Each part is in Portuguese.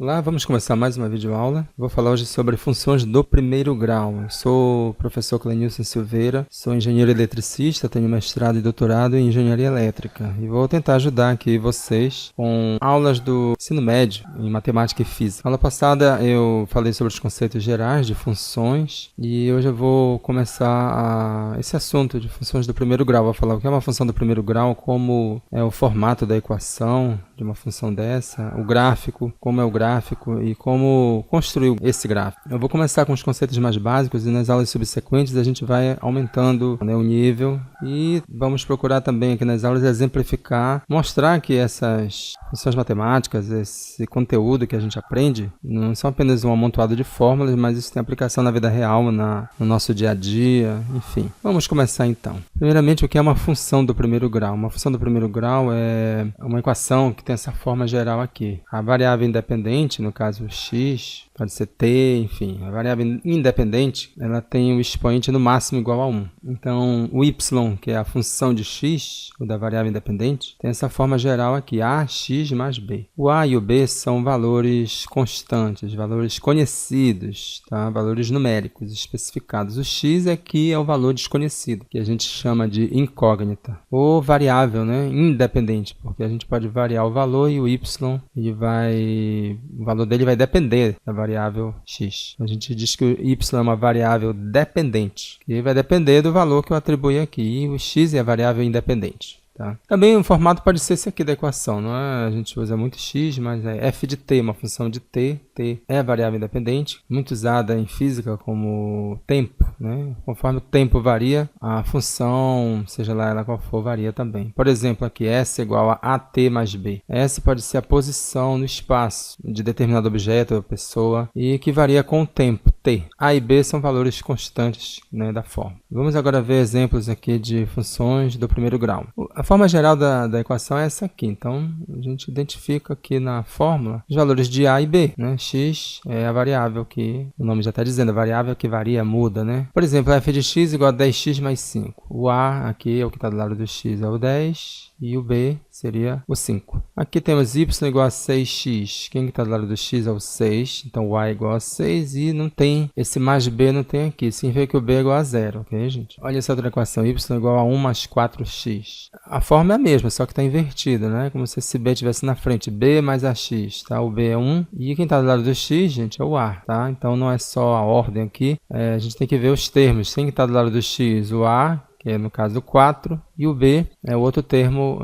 Olá, vamos começar mais uma videoaula. Vou falar hoje sobre funções do primeiro grau. Eu sou o professor Clenilson Silveira, sou engenheiro eletricista, tenho mestrado e doutorado em engenharia elétrica e vou tentar ajudar aqui vocês com aulas do ensino médio em matemática e física. Na aula passada eu falei sobre os conceitos gerais de funções e hoje eu vou começar esse assunto de funções do primeiro grau. Vou falar o que é uma função do primeiro grau, como é o formato da equação de uma função dessa, o gráfico, como é o gráfico e como construir esse gráfico. Eu vou começar com os conceitos mais básicos e nas aulas subsequentes a gente vai aumentando, né, o nível e vamos procurar também aqui nas aulas exemplificar, mostrar que essas funções matemáticas, esse conteúdo que a gente aprende, não são apenas um amontoado de fórmulas, mas isso tem aplicação na vida real, no nosso dia a dia, enfim. Vamos começar então. Primeiramente, o que é uma função do primeiro grau? Uma função do primeiro grau é uma equação que tem essa forma geral aqui. A variável independente, no caso x, pode ser t, enfim. A variável independente, ela tem o expoente no máximo igual a 1. Então, o y, que é a função de x, ou da variável independente, tem essa forma geral aqui, ax mais b. O a e o b são valores constantes, valores conhecidos, tá? Valores numéricos especificados. O x aqui é o valor desconhecido, que a gente chama de incógnita, ou variável, né? Independente, porque a gente pode variar o valor e o y, o valor dele vai depender da variável x. A gente diz que o y é uma variável dependente, que vai depender do valor que eu atribuí aqui, e o x é a variável independente. Tá? Também o formato pode ser esse aqui da equação, não é? A gente usa muito x, mas é f de t, uma função de t. T é variável independente, muito usada em física como tempo, né? Conforme o tempo varia, a função, seja lá ela qual for, varia também. Por exemplo, aqui S igual a AT mais B. S pode ser a posição no espaço de determinado objeto ou pessoa e que varia com o tempo, t. A e B são valores constantes, né, da forma. Vamos agora ver exemplos aqui de funções do primeiro grau. A forma geral da equação é essa aqui, então a gente identifica aqui na fórmula os valores de A e B, né? X é a variável que, o nome já está dizendo, a variável que varia, muda, né? Por exemplo, f de x igual a 10x mais 5. O A aqui é o que está do lado do x, é o 10, e o B seria o 5. Aqui temos y igual a 6x. Quem está do lado do x é o 6, então o A é igual a 6 e não tem, esse mais b não tem aqui, significa que o b é igual a 0, ok, gente? Olha essa outra equação, y igual a 1 mais 4x. A forma é a mesma, só que está invertida, né? Como se esse b estivesse na frente, b mais ax, tá? O b é 1 e quem está do lado do x, gente, é o a, tá? Então não é só a ordem aqui, a gente tem que ver os termos. Quem está do lado do x, o a, que é no caso 4, e o b é o outro termo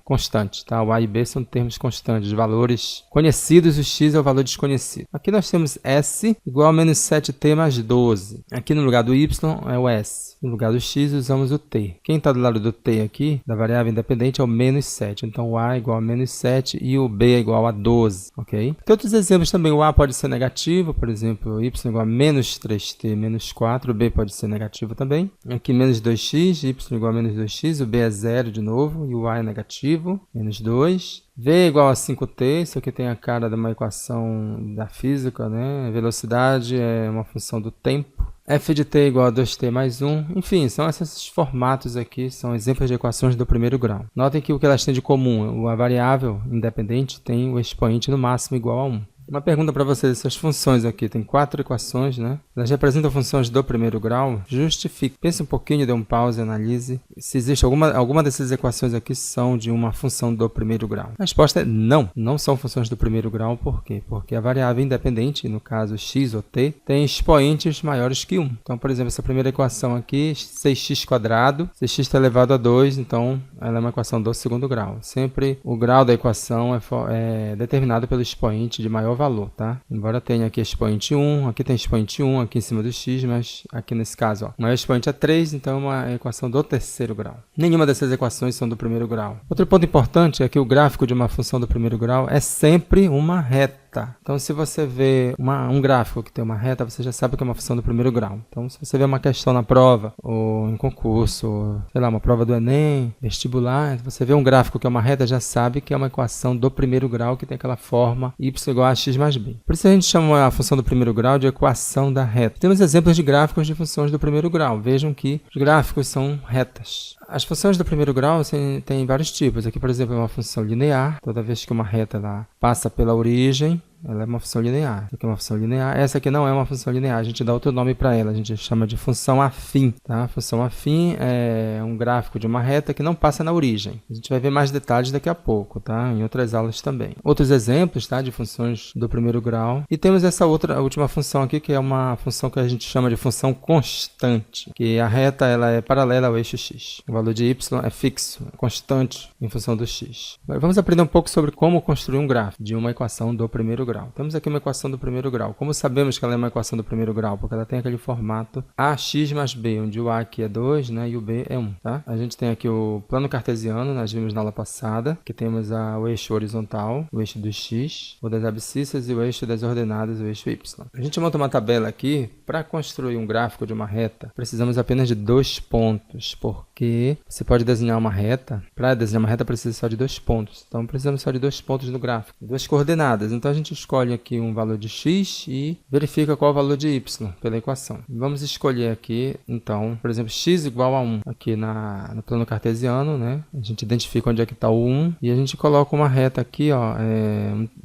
constante, tá? O a e b são termos constantes, valores conhecidos, o x é o valor desconhecido. Aqui nós temos s igual a menos 7t mais 12. Aqui no lugar do y é o s. No lugar do x usamos o t. Quem está do lado do t aqui, da variável independente, é o menos 7. Então o a é igual a menos 7 e o b é igual a 12, ok? Tem outros exemplos também. O a pode ser negativo, por exemplo, y igual a menos 3t menos 4. O b pode ser negativo também. Aqui menos 2x, y igual a menos 2x. O b é 0 de novo e o a é negativo, menos 2. V é igual a 5t, isso aqui tem a cara de uma equação da física, né? A velocidade é uma função do tempo. F de t é igual a 2t mais 1. Enfim, são esses formatos aqui, são exemplos de equações do primeiro grau. Notem que o que elas têm de comum, a variável independente tem o expoente no máximo igual a 1. Uma pergunta para vocês, essas funções aqui, tem 4 equações, né? Elas representam funções do primeiro grau? Justifique. Pense um pouquinho, dê um pause, analise. Se existe alguma dessas equações aqui são de uma função do primeiro grau. A resposta é não, não são funções do primeiro grau. Por quê? Porque a variável independente, no caso x ou t, tem expoentes maiores que 1. Então, por exemplo, essa primeira equação aqui, 6x², 6x está elevado a 2, então ela é uma equação do segundo grau. Sempre o grau da equação é determinado pelo expoente de maior valor, tá? Embora tenha aqui expoente 1, aqui tem expoente 1 aqui em cima do x, mas aqui nesse caso, ó, o maior expoente é 3, então é uma equação do terceiro grau. Nenhuma dessas equações são do primeiro grau. Outro ponto importante é que o gráfico de uma função do primeiro grau é sempre uma reta. Então, se você vê um gráfico que tem uma reta, você já sabe que é uma função do primeiro grau. Então, se você vê uma questão na prova, ou em concurso, ou, sei lá, uma prova do Enem, vestibular, você vê um gráfico que é uma reta, já sabe que é uma equação do primeiro grau, que tem aquela forma y igual a x mais b. Por isso a gente chama a função do primeiro grau de equação da reta. Temos exemplos de gráficos de funções do primeiro grau. Vejam que os gráficos são retas. As funções do primeiro grau têm vários tipos. Aqui, por exemplo, é uma função linear. Toda vez que uma reta lá passa pela origem, Ela é uma função linear. Essa aqui é uma função linear. Essa aqui não é uma função linear. A gente dá outro nome para ela. A gente chama de função afim. Tá? A função afim é um gráfico de uma reta que não passa na origem. A gente vai ver mais detalhes daqui a pouco, tá? Em outras aulas também. Outros exemplos, tá? De funções do primeiro grau. E temos essa outra, a última função aqui, que é uma função que a gente chama de função constante. Que a reta ela é paralela ao eixo x. O valor de y é fixo, é constante em função do x. Agora vamos aprender um pouco sobre como construir um gráfico de uma equação do primeiro grau. Temos aqui uma equação do primeiro grau. Como sabemos que ela é uma equação do primeiro grau? Porque ela tem aquele formato ax mais b, onde o a aqui é 2, né, e o b é 1. Tá? A gente tem aqui o plano cartesiano, nós vimos na aula passada, que temos o eixo horizontal, o eixo do x, o das abscissas e o eixo das ordenadas, o eixo y. A gente monta uma tabela aqui. Para construir um gráfico de uma reta, precisamos apenas de 2 pontos, porque você pode desenhar uma reta. Para desenhar uma reta precisa só de 2 pontos. Então precisamos só de 2 pontos no gráfico, 2 coordenadas. Então a gente escolhe aqui um valor de x e verifica qual é o valor de y pela equação. Vamos escolher aqui, então, por exemplo, x igual a 1 aqui no plano cartesiano, né? A gente identifica onde é que está o 1 e a gente coloca uma reta aqui, ó,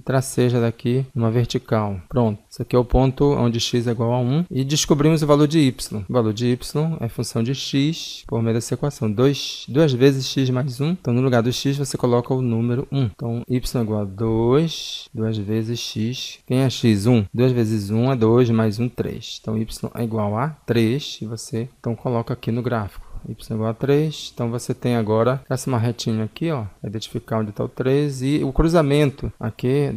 traceja daqui uma vertical. Pronto. Esse aqui é o ponto onde x é igual a 1 e descobrimos o valor de y. O valor de y é função de x por meio dessa equação. 2 vezes x mais 1. Então, no lugar do x, você coloca o número 1. Então, y é igual a 2 vezes x. Quem é x? 1. 2 vezes 1 é 2, mais 1, 3. Então, y é igual a 3 e você então coloca aqui no gráfico. Y igual a 3, então você tem agora, traça uma retinha aqui, ó, identificar onde está o 3 e o cruzamento aqui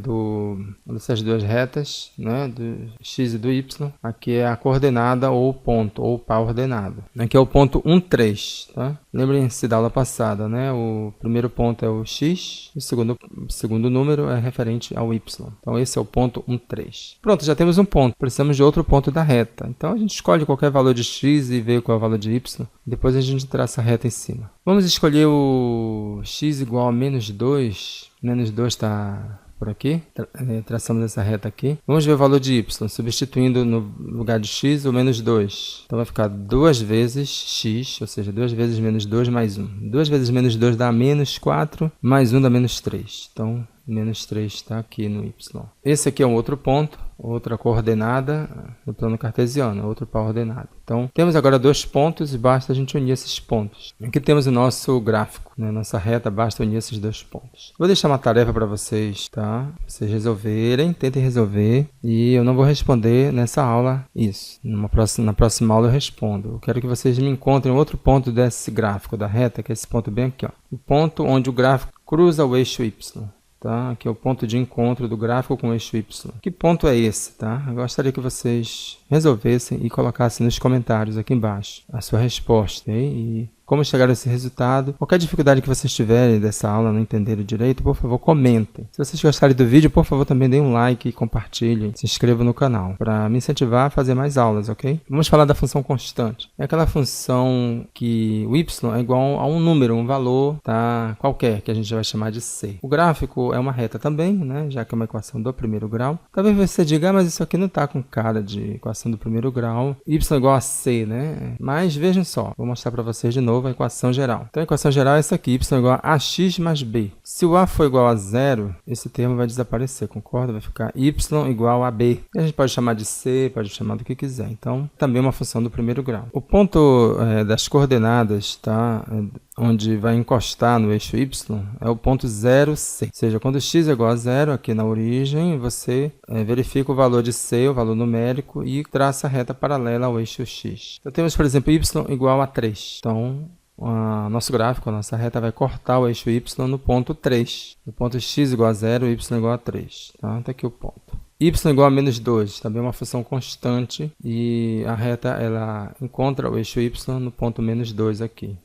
dessas duas retas, né, do x e do y, aqui é a coordenada ou o ponto, ou o par ordenado. Aqui é o ponto 1, 3, tá? Lembrem-se da aula passada, né, o primeiro ponto é o x, o segundo número é referente ao y. Então esse é o ponto 1, 3. Pronto, já temos um ponto, precisamos de outro ponto da reta. Então a gente escolhe qualquer valor de x e vê qual é o valor de y. Depois a gente traça a reta em cima. Vamos escolher o x igual a menos 2. Menos 2 está por aqui. Traçamos essa reta aqui. Vamos ver o valor de y, substituindo no lugar de x o menos 2. Então vai ficar 2 vezes x, ou seja, 2 vezes menos 2 mais 1. 2 vezes menos 2 dá menos 4, mais 1 dá menos 3. Então, menos 3 está aqui no y. Esse aqui é um outro ponto, outra coordenada no plano cartesiano, outro par ordenado. Então, temos agora 2 pontos e basta a gente unir esses pontos. Aqui temos o nosso gráfico, né? Nossa reta, basta unir esses 2 pontos. Vou deixar uma tarefa para vocês, tá? Vocês resolverem, tentem resolver. E eu não vou responder nessa aula isso. Na próxima aula eu respondo. Eu quero que vocês me encontrem outro ponto desse gráfico da reta, que é esse ponto bem aqui, ó. O ponto onde o gráfico cruza o eixo y. Tá? Aqui é o ponto de encontro do gráfico com o eixo y. Que ponto é esse? Tá? Eu gostaria que vocês resolvessem e colocassem nos comentários aqui embaixo a sua resposta. E como chegar a esse resultado. Qualquer dificuldade que vocês tiverem dessa aula, não entenderem direito, por favor, comentem. Se vocês gostarem do vídeo, por favor, também deem um like e compartilhem. Se inscrevam no canal, para me incentivar a fazer mais aulas, ok? Vamos falar da função constante. É aquela função que o y é igual a um número, um valor, tá, qualquer, que a gente vai chamar de c. O gráfico é uma reta também, né, já que é uma equação do primeiro grau. Talvez você diga, mas isso aqui não está com cara de equação do primeiro grau. Y é igual a c, né? Mas vejam só, vou mostrar para vocês de novo a equação geral. Então a equação geral é essa aqui, y é igual a ax mais b. Se o a for igual a zero, esse termo vai desaparecer, concorda? Vai ficar y igual a b. E a gente pode chamar de c, pode chamar do que quiser. Então, também é uma função do primeiro grau. O ponto das coordenadas, tá? Onde vai encostar no eixo y, é o ponto 0c. Ou seja, quando x é igual a zero, aqui na origem, você verifica o valor de c, o valor numérico, e traça a reta paralela ao eixo x. Então, temos, por exemplo, y igual a 3. Então, nosso gráfico, a nossa reta vai cortar o eixo y no ponto 3. No ponto x igual a 0, y igual a 3. Tá? Tá aqui o ponto. Y igual a menos 2, também é uma função constante, e a reta ela encontra o eixo y no ponto menos 2 aqui.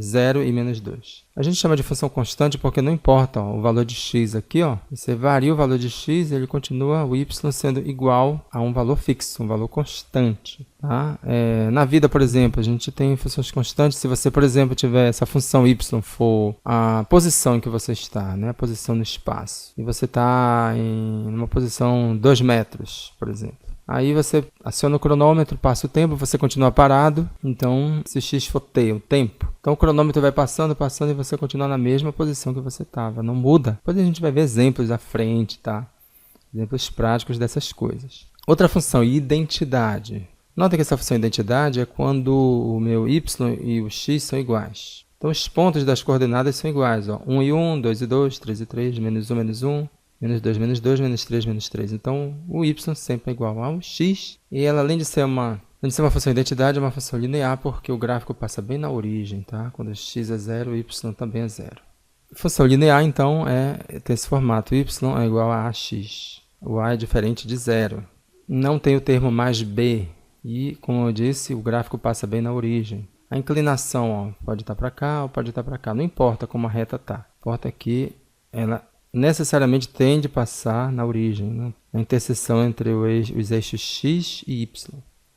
0 e menos 2. A gente chama de função constante porque não importa o valor de x aqui, ó, você varia o valor de x e ele continua o y sendo igual a um valor fixo, um valor constante. Tá? Na vida, por exemplo, a gente tem funções constantes. Se você, por exemplo, tiver essa função y for a posição em que você está, né, a posição no espaço, e você está em uma posição 2 metros, por exemplo. Aí você aciona o cronômetro, passa o tempo, você continua parado. Então, se x for t, o tempo. Então, o cronômetro vai passando, passando e você continua na mesma posição que você estava. Não muda. Depois a gente vai ver exemplos à frente, tá? Exemplos práticos dessas coisas. Outra função, identidade. Nota que essa função identidade é quando o meu y e o x são iguais. Então, os pontos das coordenadas são iguais. Ó. 1 e 1, 2 e 2, 3 e 3, menos 1, menos 1, menos 2, menos 2, menos 3, menos 3. Então, o y sempre é igual ao x. E ela, além de ser uma função identidade, é uma função linear, porque o gráfico passa bem na origem. Tá? Quando x é 0, o y também é 0. Função linear, então, tem esse formato. Y é igual a ax. O a é diferente de 0. Não tem o termo mais b. E, como eu disse, o gráfico passa bem na origem. A inclinação ó, pode estar para cá ou pode estar para cá. Não importa como a reta está. Importa que ela necessariamente tende a passar na origem, né? Na interseção entre os eixos x e y.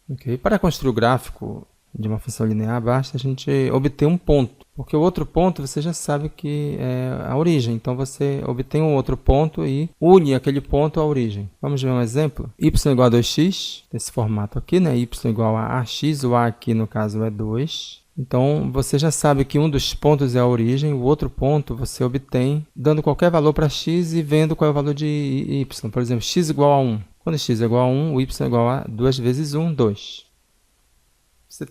Okay? Para construir o gráfico de uma função linear, basta a gente obter um ponto. Porque o outro ponto você já sabe que é a origem. Então, você obtém um outro ponto e une aquele ponto à origem. Vamos ver um exemplo? Y igual a 2x, desse formato aqui, né? Y igual a ax, o a aqui no caso é 2. Então, você já sabe que um dos pontos é a origem, o outro ponto você obtém dando qualquer valor para x e vendo qual é o valor de y. Por exemplo, x igual a 1. Quando x é igual a 1, o y é igual a 2 vezes 1, 2. Você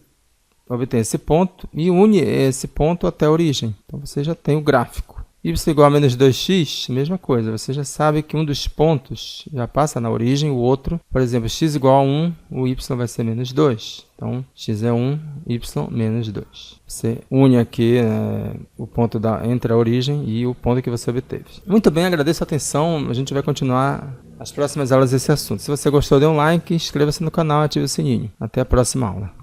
obtém esse ponto e une esse ponto até a origem. Então, você já tem o gráfico. Y igual a menos 2x, mesma coisa. Você já sabe que um dos pontos já passa na origem, o outro, por exemplo, x igual a 1, o y vai ser menos 2. Então, x é 1, y menos 2. Você une aqui o ponto entre a origem e o ponto que você obteve. Muito bem, agradeço a atenção. A gente vai continuar as próximas aulas desse assunto. Se você gostou, dê um like, inscreva-se no canal e ative o sininho. Até a próxima aula.